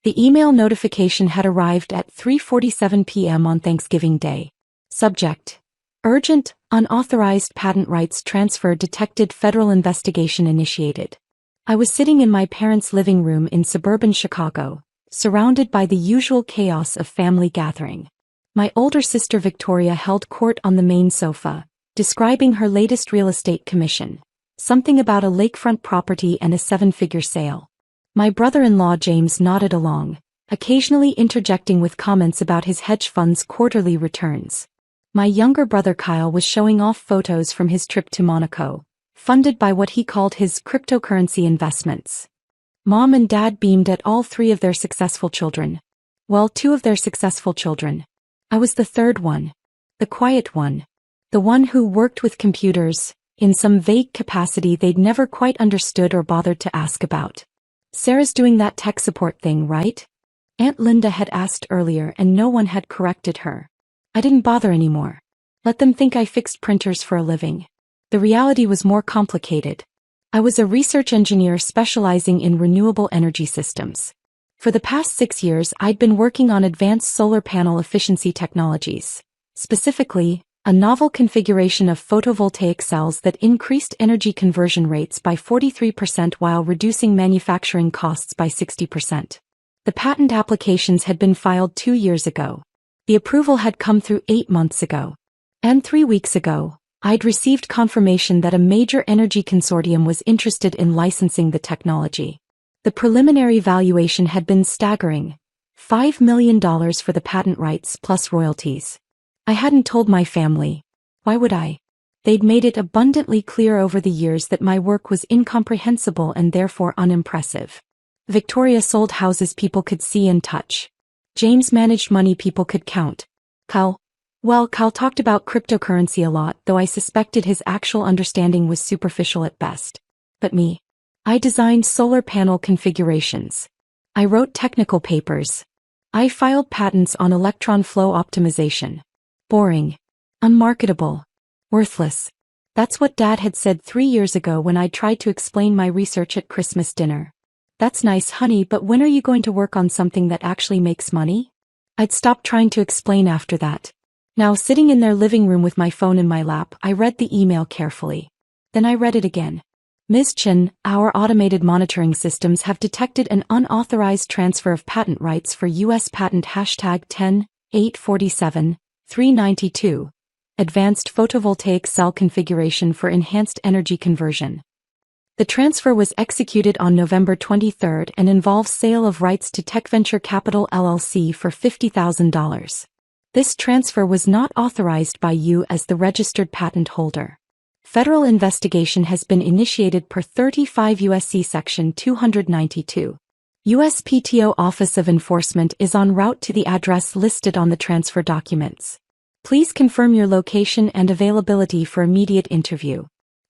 The email notification had arrived at 3:47 p.m. on Thanksgiving Day. Subject: Urgent, unauthorized patent rights transfer detected, federal investigation initiated. I was sitting in my parents' living room in suburban Chicago, surrounded by the usual chaos of family gathering. My older sister Victoria held court on the main sofa, describing her latest real estate commission, something about a lakefront property and a seven-figure sale. My brother-in-law James nodded along, occasionally interjecting with comments about his hedge fund's quarterly returns. My younger brother Kyle was showing off photos from his trip to Monaco, funded by what he called his cryptocurrency investments. Mom and Dad beamed at all three of their successful children. Well, two of their successful children. I was the third one. The quiet one. The one who worked with computers, in some vague capacity they'd never quite understood or bothered to ask about. Sarah's doing that tech support thing, right? Aunt Linda had asked earlier and no one had corrected her. I didn't bother anymore. Let them think I fixed printers for a living. The reality was more complicated. I was a research engineer specializing in renewable energy systems. For the past 6 years I'd been working on advanced solar panel efficiency technologies. Specifically, a novel configuration of photovoltaic cells that increased energy conversion rates by 43% while reducing manufacturing costs by 60%. The patent applications had been filed 2 years ago. The approval had come through 8 months ago. And 3 weeks ago, I'd received confirmation that a major energy consortium was interested in licensing the technology. The preliminary valuation had been staggering: $5 million for the patent rights plus royalties. I hadn't told my family. Why would I? They'd made it abundantly clear over the years that my work was incomprehensible and therefore unimpressive. Victoria sold houses people could see and touch. James managed money people could count. Kyle talked about cryptocurrency a lot, though I suspected his actual understanding was superficial at best. But me? I designed solar panel configurations. I wrote technical papers. I filed patents on electron flow optimization. Boring. Unmarketable. Worthless. That's what Dad had said 3 years ago when I tried to explain my research at Christmas dinner. That's nice, honey, but when are you going to work on something that actually makes money? I'd stopped trying to explain after that. Now, sitting in their living room with my phone in my lap, I read the email carefully. Then I read it again. Ms. Chen, our automated monitoring systems have detected an unauthorized transfer of patent rights for U.S. patent #10.847.392, advanced photovoltaic cell configuration for enhanced energy conversion. The transfer was executed on November 23 and involves sale of rights to Tech Venture Capital LLC for $50,000. This transfer was not authorized by you as the registered patent holder. Federal investigation has been initiated per 35 U.S.C. Section 292. USPTO Office of Enforcement is en route to the address listed on the transfer documents. Please confirm your location and availability for immediate interview.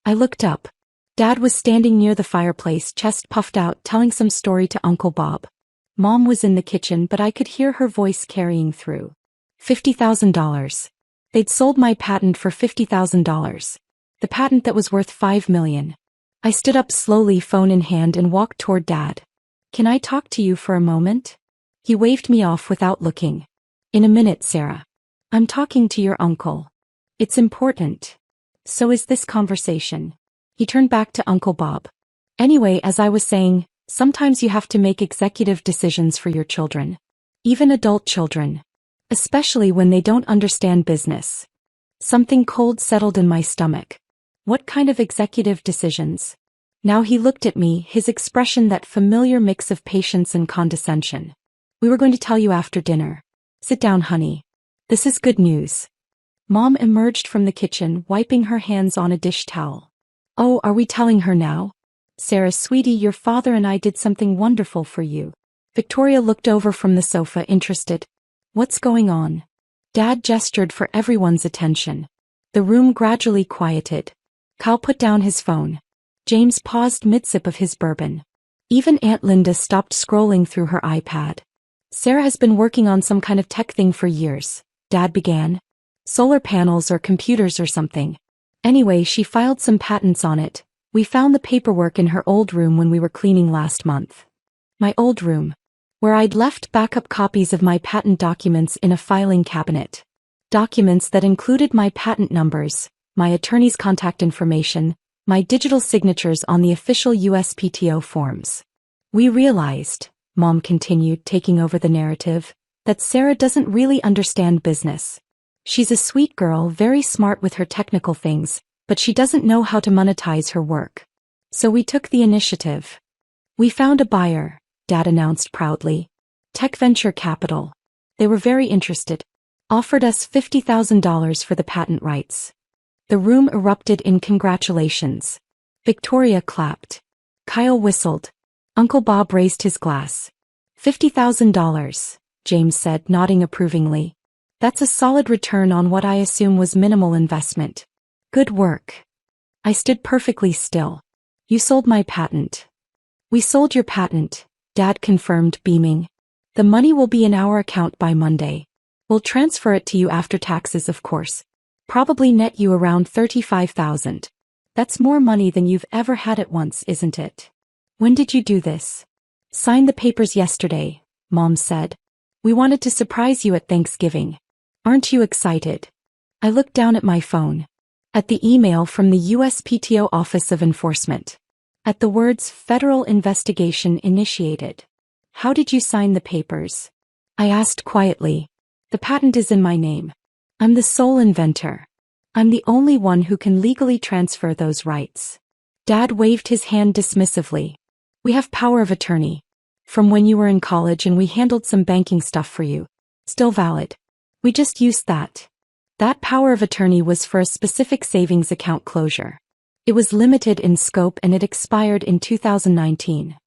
I looked up. Dad was standing near the fireplace, chest puffed out, telling some story to Uncle Bob. Mom was in the kitchen, but I could hear her voice carrying through. $50,000. They'd sold my patent for $50,000. The patent that was worth $5 million. I stood up slowly, phone in hand, and walked toward Dad. Can I talk to you for a moment? He waved me off without looking. In a minute, Sarah. I'm talking to your uncle. It's important. So is this conversation. He turned back to Uncle Bob. Anyway, as I was saying, sometimes you have to make executive decisions for your children. Even adult children. Especially when they don't understand business. Something cold settled in my stomach. What kind of executive decisions? Now he looked at me, his expression that familiar mix of patience and condescension. We were going to tell you after dinner. Sit down, honey. This is good news. Mom emerged from the kitchen, wiping her hands on a dish towel. Oh, are we telling her now? Sarah, sweetie, your father and I did something wonderful for you. Victoria looked over from the sofa, interested. What's going on? Dad gestured for everyone's attention. The room gradually quieted. Kyle put down his phone. James paused mid-sip of his bourbon. Even Aunt Linda stopped scrolling through her iPad. Sarah has been working on some kind of tech thing for years, Dad began. Solar panels or computers or something. Anyway, she filed some patents on it. We found the paperwork in her old room when we were cleaning last month. My old room. where I'd left backup copies of my patent documents in a filing cabinet. Documents that included my patent numbers, my attorney's contact information, my digital signatures on the official USPTO forms. We realized, Mom continued, taking over the narrative, that Sarah doesn't really understand business. She's a sweet girl, very smart with her technical things, but she doesn't know how to monetize her work. So we took the initiative. We found a buyer, Dad announced proudly. Tech venture capital. They were very interested. Offered us $50,000 for the patent rights. The room erupted in congratulations. Victoria clapped. Kyle whistled. Uncle Bob raised his glass. $50,000, James said, nodding approvingly. That's a solid return on what I assume was minimal investment. Good work. I stood perfectly still. You sold my patent. We sold your patent, Dad confirmed, beaming. The money will be in our account by Monday. We'll transfer it to you after taxes, of course. Probably net you around $35,000. That's more money than you've ever had at once, isn't it? When did you do this? Signed the papers yesterday, Mom said. We wanted to surprise you at Thanksgiving. Aren't you excited? I looked down at my phone. At the email from the USPTO Office of Enforcement. At the words Federal Investigation Initiated. How did you sign the papers? I asked quietly. The patent is in my name. I'm the sole inventor. I'm the only one who can legally transfer those rights. Dad waved his hand dismissively. We have power of attorney. From when you were in college, and we handled some banking stuff for you. Still valid. We just used that. That power of attorney was for a specific savings account closure. It was limited in scope and it expired in 2019.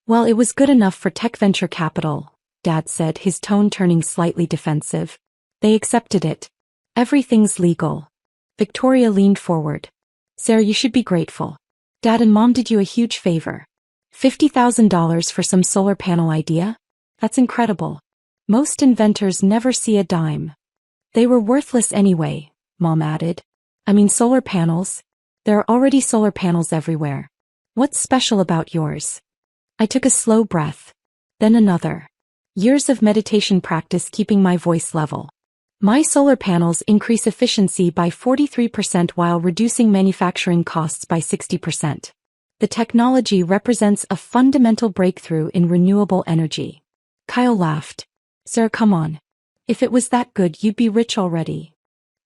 Well, it was good enough for tech venture capital, Dad said, his tone turning slightly defensive. They accepted it. Everything's legal. Victoria leaned forward. Sarah, you should be grateful. Dad and Mom did you a huge favor. $50,000 for some solar panel idea? That's incredible. Most inventors never see a dime. They were worthless anyway, Mom added. I mean, solar panels. There are already solar panels everywhere. What's special about yours? I took a slow breath. Then another. Years of meditation practice keeping my voice level. My solar panels increase efficiency by 43% while reducing manufacturing costs by 60%. The technology represents a fundamental breakthrough in renewable energy. Kyle laughed. Sir, come on. If it was that good, you'd be rich already.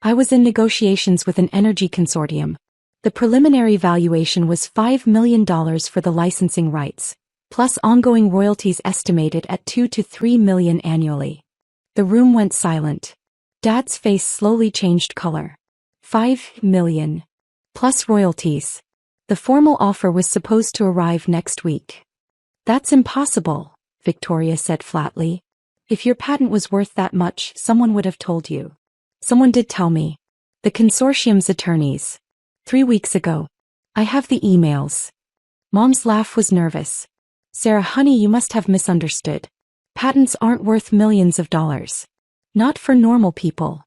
I was in negotiations with an energy consortium. The preliminary valuation was $5 million for the licensing rights, plus ongoing royalties estimated at $2 to $3 million annually. The room went silent. Dad's face slowly changed color. $5 million. Plus royalties. The formal offer was supposed to arrive next week. That's impossible, Victoria said flatly. If your patent was worth that much, someone would have told you. Someone did tell me. The consortium's attorneys. 3 weeks ago. I have the emails. Mom's laugh was nervous. Sarah, honey, you must have misunderstood. Patents aren't worth millions of dollars. Not for normal people.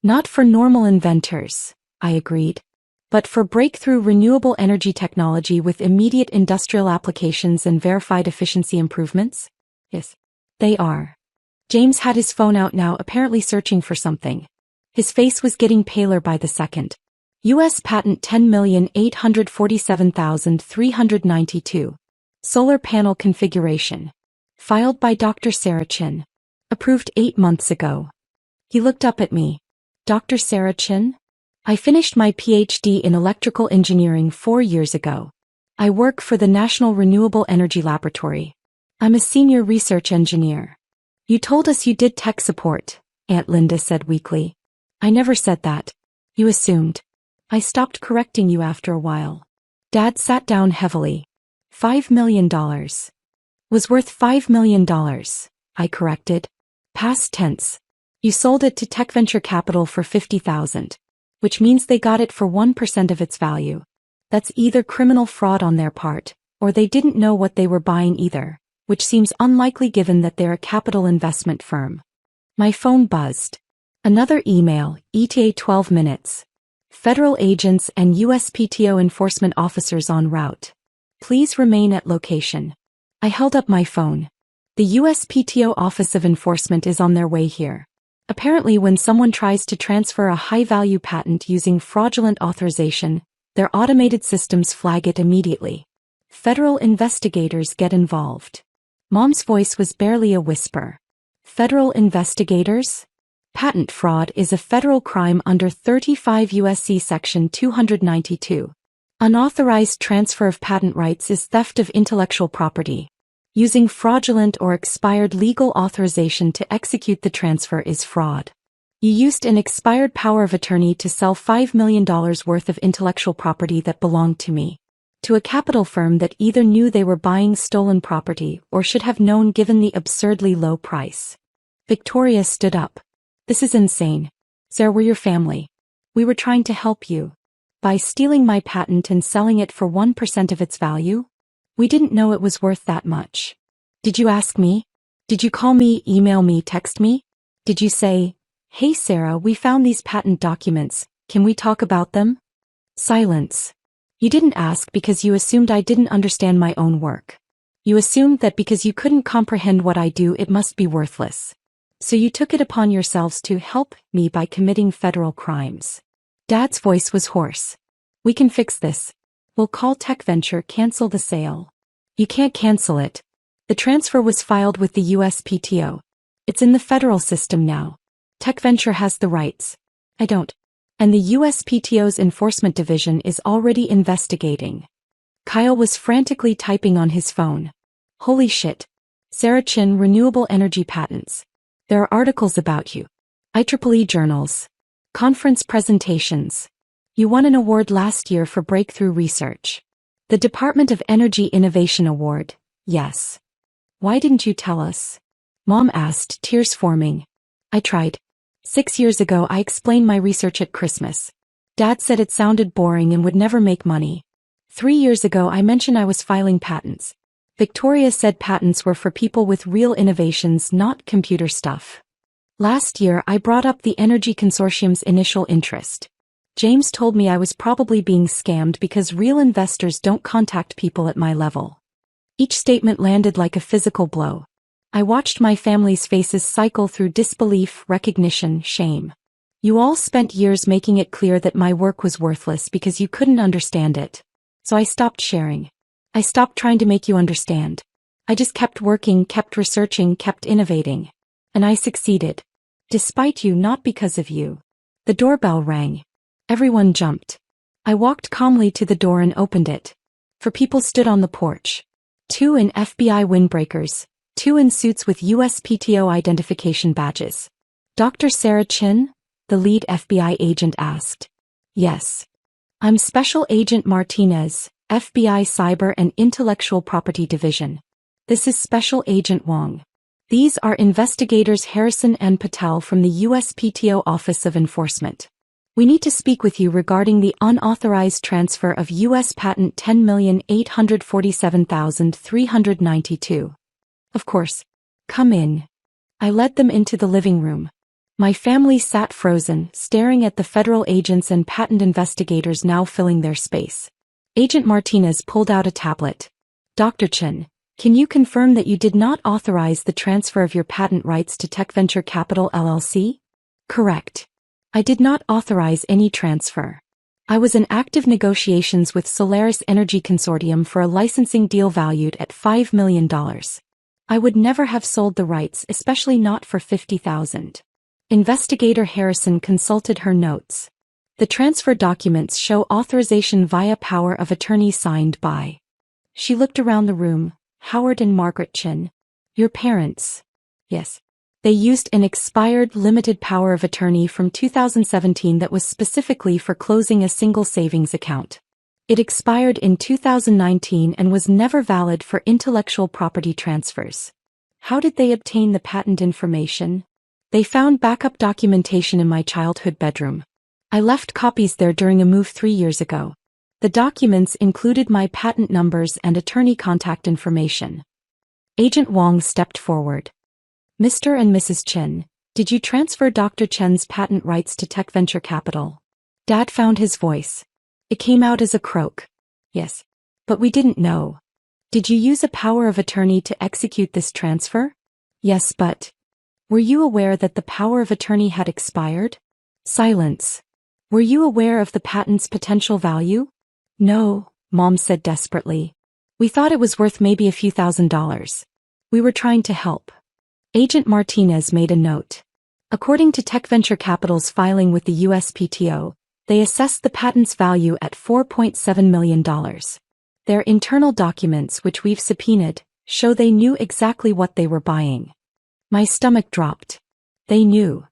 Not for normal inventors, I agreed. But for breakthrough renewable energy technology with immediate industrial applications and verified efficiency improvements? Yes, they are. James had his phone out now, apparently searching for something. His face was getting paler by the second. U.S. Patent 10,847,392. Solar panel configuration. Filed by Dr. Sarah Chin. Approved 8 months ago. He looked up at me. Dr. Sarah Chin? I finished my PhD in electrical engineering 4 years ago. I work for the National Renewable Energy Laboratory. I'm a senior research engineer. You told us you did tech support, Aunt Linda said weakly. I never said that. You assumed. I stopped correcting you after a while. Dad sat down heavily. $5 million. Was worth $5 million, I corrected. Past tense. You sold it to Tech Venture Capital for $50,000, which means they got it for 1% of its value. That's either criminal fraud on their part, or they didn't know what they were buying either, which seems unlikely given that they're a capital investment firm. My phone buzzed. Another email, ETA 12 minutes. Federal agents and USPTO enforcement officers en route. Please remain at location. I held up my phone. The USPTO Office of Enforcement is on their way here. Apparently, when someone tries to transfer a high-value patent using fraudulent authorization, their automated systems flag it immediately. Federal investigators get involved. Mom's voice was barely a whisper. Federal investigators? Patent fraud is a federal crime under 35 U.S.C. Section 292. Unauthorized transfer of patent rights is theft of intellectual property. Using fraudulent or expired legal authorization to execute the transfer is fraud. You used an expired power of attorney to sell $5 million worth of intellectual property that belonged to me, to a capital firm that either knew they were buying stolen property or should have known given the absurdly low price. Victoria stood up. This is insane. Sarah, we're your family. We were trying to help you. By stealing my patent and selling it for 1% of its value? We didn't know it was worth that much. Did you ask me? Did you call me, email me, text me? Did you say, "Hey Sarah, we found these patent documents, can we talk about them?" Silence. You didn't ask because you assumed I didn't understand my own work. You assumed that because you couldn't comprehend what I do it must be worthless. So you took it upon yourselves to help me by committing federal crimes. Dad's voice was hoarse. We can fix this. We'll call TechVenture, cancel the sale. You can't cancel it. The transfer was filed with the USPTO. It's in the federal system now. TechVenture has the rights. I don't. And the USPTO's enforcement division is already investigating. Kyle was frantically typing on his phone. Holy shit. Sarah Chin, renewable energy patents. There are articles about you. IEEE journals. Conference presentations. You won an award last year for breakthrough research. The Department of Energy Innovation Award, yes. Why didn't you tell us? Mom asked, tears forming. I tried. 6 years ago I explained my research at Christmas. Dad said it sounded boring and would never make money. 3 years ago I mentioned I was filing patents. Victoria said patents were for people with real innovations, not computer stuff. Last year I brought up the Energy Consortium's initial interest. James told me I was probably being scammed because real investors don't contact people at my level. Each statement landed like a physical blow. I watched my family's faces cycle through disbelief, recognition, shame. You all spent years making it clear that my work was worthless because you couldn't understand it. So I stopped sharing. I stopped trying to make you understand. I just kept working, kept researching, kept innovating. And I succeeded. Despite you, not because of you. The doorbell rang. Everyone jumped. I walked calmly to the door and opened it. 4 people stood on the porch. 2 in FBI windbreakers, 2 in suits with USPTO identification badges. Dr. Sarah Chin? The lead FBI agent asked. Yes. I'm Special Agent Martinez, FBI Cyber and Intellectual Property Division. This is Special Agent Wong. These are investigators Harrison and Patel from the USPTO Office of Enforcement. We need to speak with you regarding the unauthorized transfer of U.S. Patent 10,847,392. Of course. Come in. I led them into the living room. My family sat frozen, staring at the federal agents and patent investigators now filling their space. Agent Martinez pulled out a tablet. Dr. Chin, can you confirm that you did not authorize the transfer of your patent rights to TechVenture Capital LLC? Correct. I did not authorize any transfer. I was in active negotiations with Solaris Energy Consortium for a licensing deal valued at $5 million. I would never have sold the rights, especially not for $50,000. Investigator Harrison consulted her notes. The transfer documents show authorization via power of attorney signed by. She looked around the room. Howard and Margaret Chin. Your parents. Yes. They used an expired limited power of attorney from 2017 that was specifically for closing a single savings account. It expired in 2019 and was never valid for intellectual property transfers. How did they obtain the patent information? They found backup documentation in my childhood bedroom. I left copies there during a move 3 years ago. The documents included my patent numbers and attorney contact information. Agent Wong stepped forward. Mr. and Mrs. Chin, did you transfer Dr. Chen's patent rights to TechVenture Capital? Dad found his voice. It came out as a croak. Yes. But we didn't know. Did you use a power of attorney to execute this transfer? Yes, but were you aware that the power of attorney had expired? Silence. Were you aware of the patent's potential value? No, Mom said desperately. We thought it was worth maybe a few $1,000s. We were trying to help. Agent Martinez made a note. According to Tech Venture Capital's filing with the USPTO, they assessed the patent's value at $4.7 million. Their internal documents, which we've subpoenaed, show they knew exactly what they were buying. My stomach dropped. They knew.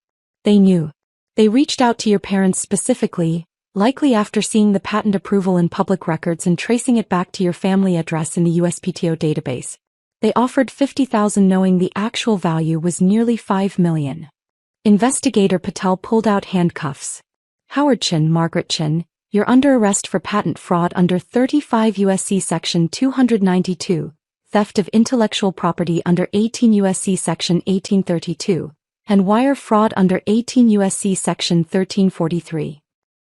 They knew. They reached out to your parents specifically, likely after seeing the patent approval in public records and tracing it back to your family address in the USPTO database. They offered $50,000 knowing the actual value was nearly $5 million. Investigator Patel pulled out handcuffs. Howard Chin, Margaret Chin, you're under arrest for patent fraud under 35 U.S.C. Section 292, theft of intellectual property under 18 U.S.C. Section 1832, and wire fraud under 18 U.S.C. Section 1343.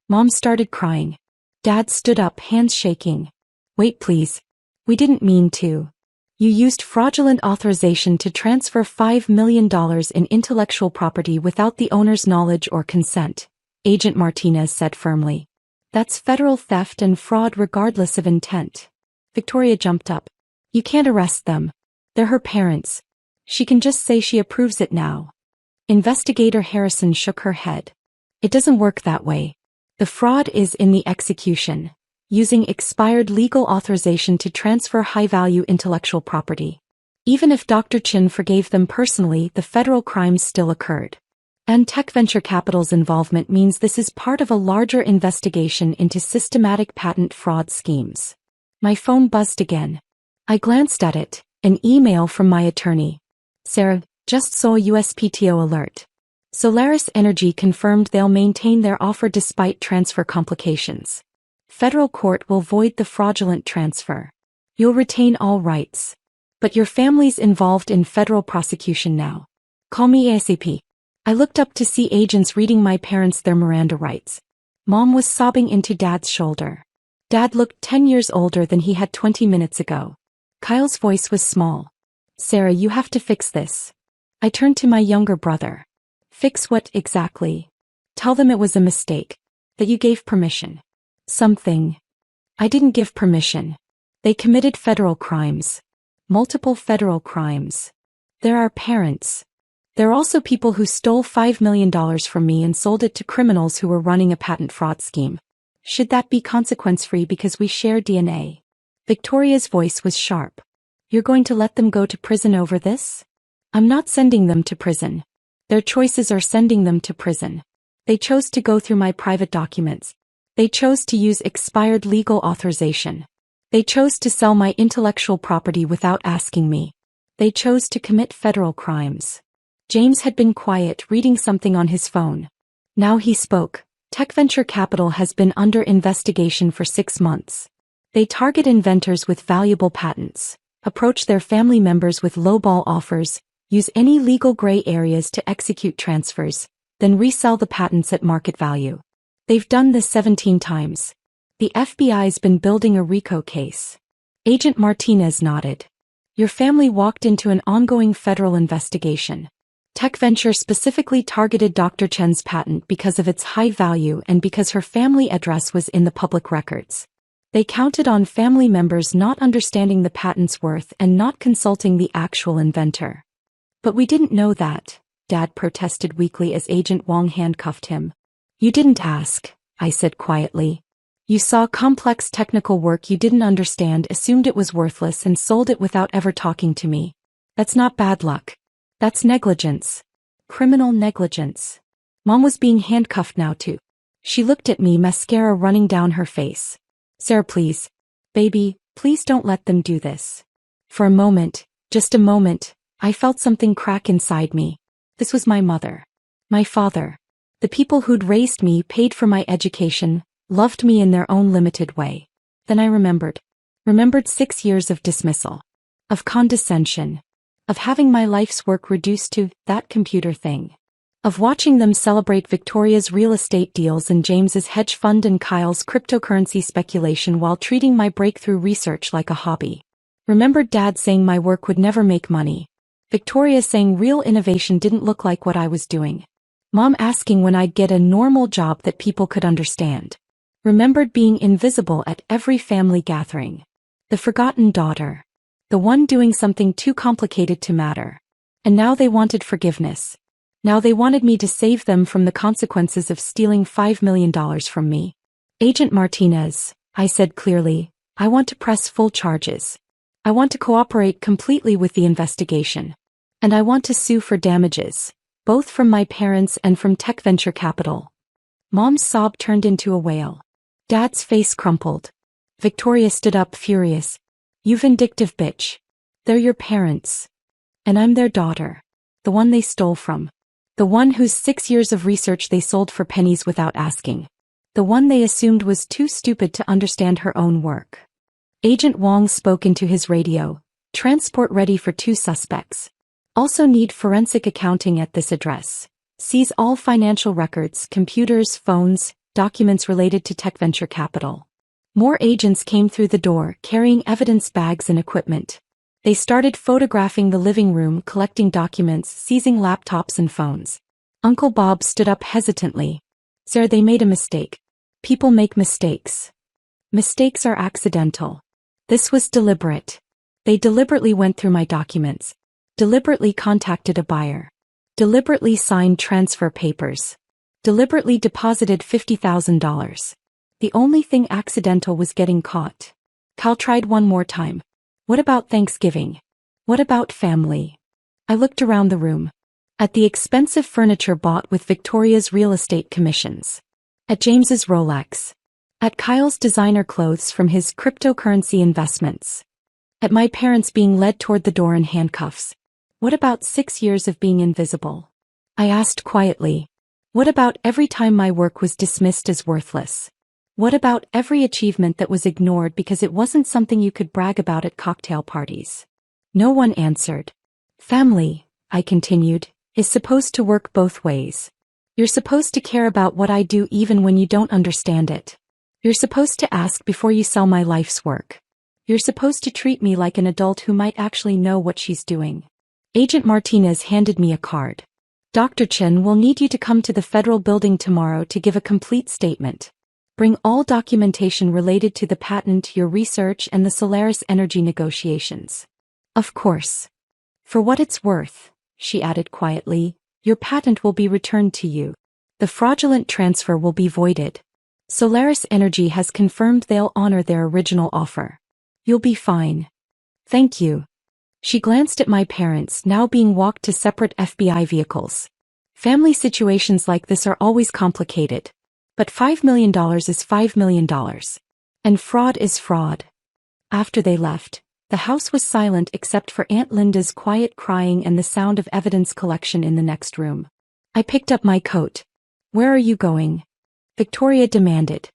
Mom started crying. Dad stood up, hands shaking. Wait, please. We didn't mean to. You used fraudulent authorization to transfer $5 million in intellectual property without the owner's knowledge or consent, Agent Martinez said firmly. That's federal theft and fraud regardless of intent. Victoria jumped up. You can't arrest them. They're her parents. She can just say she approves it now. Investigator Harrison shook her head. It doesn't work that way. The fraud is in the execution, using expired legal authorization to transfer high-value intellectual property. Even if Dr. Chin forgave them personally, the federal crimes still occurred. And Tech Venture Capital's involvement means this is part of a larger investigation into systematic patent fraud schemes. My phone buzzed again. I glanced at it, an email from my attorney. Sarah, just saw a USPTO alert. Solaris Energy confirmed they'll maintain their offer despite transfer complications. Federal court will void the fraudulent transfer. You'll retain all rights. But your family's involved in federal prosecution now. Call me ASAP. I looked up to see agents reading my parents their Miranda rights. Mom was sobbing into Dad's shoulder. Dad looked 10 years older than he had 20 minutes ago. Kyle's voice was small. Sarah, you have to fix this. I turned to my younger brother. Fix what exactly? Tell them it was a mistake. That you gave permission. Something. I didn't give permission. They committed federal crimes. Multiple federal crimes. They're our parents. They're also people who stole $5 million from me and sold it to criminals who were running a patent fraud scheme. Should that be consequence-free because we share DNA? Victoria's voice was sharp. You're going to let them go to prison over this? I'm not sending them to prison. Their choices are sending them to prison. They chose to go through my private documents. They chose to use expired legal authorization. They chose to sell my intellectual property without asking me. They chose to commit federal crimes. James had been quiet, reading something on his phone. Now he spoke. Tech Venture Capital has been under investigation for 6 months. They target inventors with valuable patents, approach their family members with lowball offers, use any legal gray areas to execute transfers, then resell the patents at market value. They've done this 17 times. The FBI's been building a RICO case. Agent Martinez nodded. Your family walked into an ongoing federal investigation. Tech Venture specifically targeted Dr. Chen's patent because of its high value and because her family address was in the public records. They counted on family members not understanding the patent's worth and not consulting the actual inventor. But we didn't know that, Dad protested weakly as Agent Wong handcuffed him. You didn't ask, I said quietly. You saw complex technical work you didn't understand, assumed it was worthless and sold it without ever talking to me. That's not bad luck. That's negligence. Criminal negligence. Mom was being handcuffed now too. She looked at me, mascara running down her face. Sarah, please. Baby, please don't let them do this. For a moment, just a moment, I felt something crack inside me. This was my mother. My father. The people who'd raised me, paid for my education, loved me in their own limited way. Then I remembered. Remembered 6 years of dismissal. Of condescension. Of having my life's work reduced to that computer thing. Of watching them celebrate Victoria's real estate deals and James's hedge fund and Kyle's cryptocurrency speculation while treating my breakthrough research like a hobby. Remembered Dad saying my work would never make money. Victoria saying real innovation didn't look like what I was doing. Mom asking when I'd get a normal job that people could understand. Remembered being invisible at every family gathering. The forgotten daughter. The one doing something too complicated to matter. And now they wanted forgiveness. Now they wanted me to save them from the consequences of stealing $5 million from me. Agent Martinez, I said clearly, I want to press full charges. I want to cooperate completely with the investigation. And I want to sue for damages, both from my parents and from tech venture capital. Mom's sob turned into a wail. Dad's face crumpled. Victoria stood up furious. You vindictive bitch. They're your parents. And I'm their daughter. The one they stole from. The one whose 6 years of research they sold for pennies without asking. The one they assumed was too stupid to understand her own work. Agent Wong spoke into his radio. Transport ready for 2 suspects. Also need forensic accounting at this address. Seize all financial records, computers, phones, documents related to tech venture capital. More agents came through the door, carrying evidence bags and equipment. They started photographing the living room, collecting documents, seizing laptops and phones. Uncle Bob stood up hesitantly. Sir, they made a mistake. People make mistakes. Mistakes are accidental. This was deliberate. They deliberately went through my documents. Deliberately contacted a buyer. Deliberately signed transfer papers. Deliberately deposited $50,000. The only thing accidental was getting caught. Cal tried one more time. What about Thanksgiving? What about family? I looked around the room. At the expensive furniture bought with Victoria's real estate commissions. At James's Rolex. At Kyle's designer clothes from his cryptocurrency investments. At my parents being led toward the door in handcuffs. What about 6 years of being invisible? I asked quietly. What about every time my work was dismissed as worthless? What about every achievement that was ignored because it wasn't something you could brag about at cocktail parties? No one answered. Family, I continued, is supposed to work both ways. You're supposed to care about what I do even when you don't understand it. You're supposed to ask before you sell my life's work. You're supposed to treat me like an adult who might actually know what she's doing. Agent Martinez handed me a card. Dr. Chen will need you to come to the federal building tomorrow to give a complete statement. Bring all documentation related to the patent, your research, and the Solaris energy negotiations. Of course. For what it's worth, she added quietly, your patent will be returned to you. The fraudulent transfer will be voided. Solaris Energy has confirmed they'll honor their original offer. You'll be fine. Thank you. She glanced at my parents, now being walked to separate FBI vehicles. Family situations like this are always complicated. But $5 million is $5 million. And fraud is fraud. After they left, the house was silent except for Aunt Linda's quiet crying and the sound of evidence collection in the next room. I picked up my coat. Where are you going? Victoria demanded.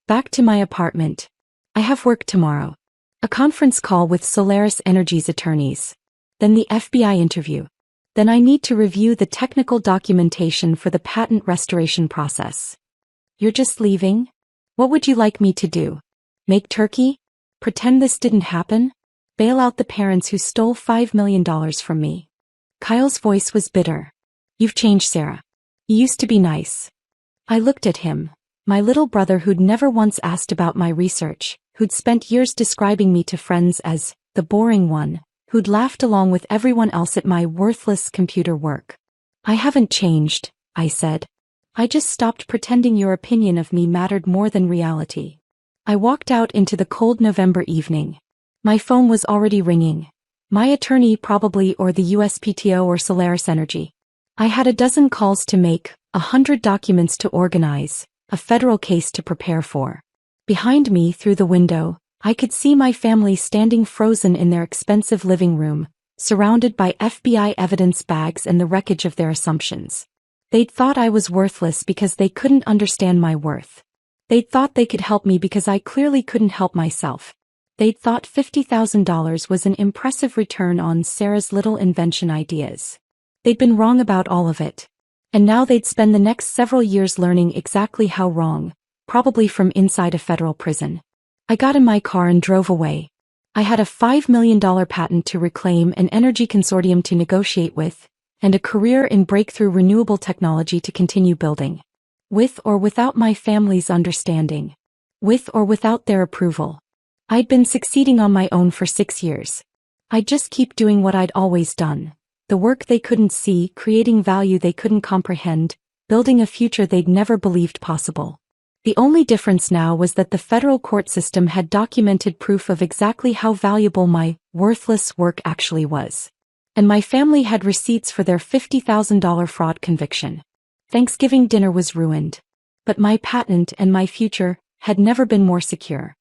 Back to my apartment. I have work tomorrow. A conference call with Solaris Energy's attorneys. Then the FBI interview. Then I need to review the technical documentation for the patent restoration process. You're just leaving? What would you like me to do? Make turkey? Pretend this didn't happen? Bail out the parents who stole $5 million from me. Kyle's voice was bitter. You've changed, Sarah. You used to be nice. I looked at him, my little brother who'd never once asked about my research, who'd spent years describing me to friends as the boring one, who'd laughed along with everyone else at my worthless computer work. I haven't changed, I said. I just stopped pretending your opinion of me mattered more than reality. I walked out into the cold November evening. My phone was already ringing. My attorney probably, or the USPTO or Solaris Energy. I had a dozen calls to make, 100 documents to organize, a federal case to prepare for. Behind me, through the window, I could see my family standing frozen in their expensive living room, surrounded by FBI evidence bags and the wreckage of their assumptions. They'd thought I was worthless because they couldn't understand my worth. They'd thought they could help me because I clearly couldn't help myself. They'd thought $50,000 was an impressive return on Sarah's little invention ideas. They'd been wrong about all of it. And now they'd spend the next several years learning exactly how wrong, probably from inside a federal prison. I got in my car and drove away. I had a $5 million patent to reclaim, an energy consortium to negotiate with, and a career in breakthrough renewable technology to continue building. With or without my family's understanding. With or without their approval. I'd been succeeding on my own for 6 years. I'd just keep doing what I'd always done. The work they couldn't see, creating value they couldn't comprehend, building a future they'd never believed possible. The only difference now was that the federal court system had documented proof of exactly how valuable my worthless work actually was. And my family had receipts for their $50,000 fraud conviction. Thanksgiving dinner was ruined. But my patent and my future had never been more secure.